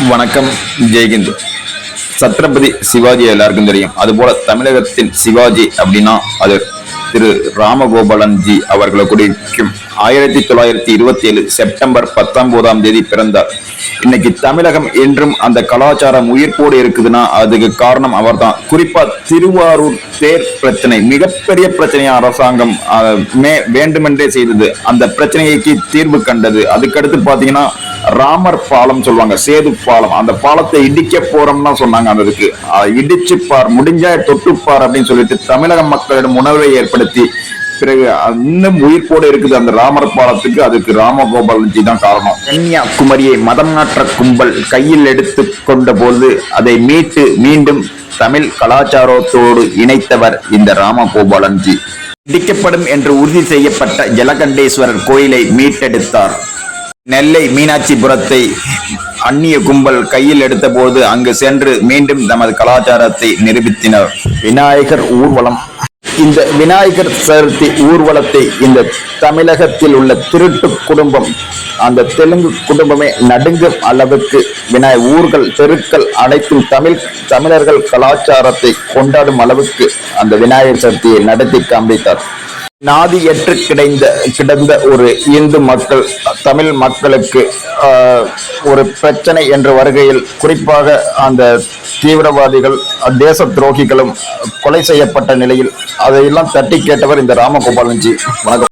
வணக்கம். ஜெய்ஹிந்த். சத்ரபதி சிவாஜி எல்லாருக்கும் தெரியும். அதுபோல தமிழகத்தின் சிவாஜி அப்படின்னா அது திரு ராமகோபாலன்ஜி அவர்களை குறிக்கும். 1927 செப்டம்பர் 19 பிறந்தார். இன்னைக்கு தமிழகம் என்றும் அந்த கலாச்சாரம் உயிர்ப்போடு இருக்குதுன்னா அதுக்கு காரணம் அவர்தான். குறிப்பா திருவாரூர் தேர் பிரச்சனை மிகப்பெரிய பிரச்சனையா அரசாங்கம் வேண்டுமென்றே செய்தது. அந்த பிரச்சனைக்கு தீர்வு கண்டது. அதுக்கடுத்து பாத்தீங்கன்னா ராமர் பாலம் சொல்லுவாங்க, சேது பாலம். அந்த பாலத்தை இடிக்க போறோம்னா சொன்னாங்க. அதுக்கு இடிச்சுப்பார், முடிஞ்சா தொட்டுப்பார் அப்படின்னு சொல்லிட்டு தமிழக மக்களிடம் உணர்வை ஏற்படுத்தி பிறகு இன்னும் உயிர்ப்போடு இருக்குது அந்த ராமர் பாலத்துக்கு. அதுக்கு ராமகோபாலன்ஜி தான் காரணம். கன்னியாகுமரியை மதம் மாற்ற கும்பல் கையில் எடுத்து கொண்ட போது அதை மீட்டு மீண்டும் தமிழ் கலாச்சாரத்தோடு இணைத்தவர் இந்த ராமகோபாலன்ஜி. இடிக்கப்படும் என்று உறுதி செய்யப்பட்ட ஜலகண்டேஸ்வரர் கோயிலை மீட்டெடுத்தார். நெல்லை மீனாட்சிபுரத்தை அந்நிய கும்பல் கையில் எடுத்த போது அங்கு சென்று மீண்டும் தமது கலாச்சாரத்தை நிரூபித்தனர். விநாயகர் ஊர்வலம். இந்த விநாயகர் சதுர்த்தி ஊர்வலத்தை இந்த தமிழகத்தில் உள்ள திருட்டு குடும்பம், அந்த தெலுங்கு குடும்பமே நடுங்கும் அளவுக்கு ஊர்கள், தெருக்கள் அனைத்தும் தமிழர்கள் கலாச்சாரத்தை கொண்டாடும் அளவுக்கு அந்த விநாயகர் சதுர்த்தியை நடத்தி காண்பித்தார். நாதியற்று கிடந்த ஒரு இந்து மக்கள், தமிழ் மக்களுக்கு ஒரு பிரச்சனை என்ற வருகையில், குறிப்பாக அந்த தீவிரவாதிகள், தேச துரோகிகளும் கொலை செய்யப்பட்ட நிலையில் அதையெல்லாம் தட்டி கேட்டவர் இந்த ராமகோபாலன்ஜி. வணக்கம்.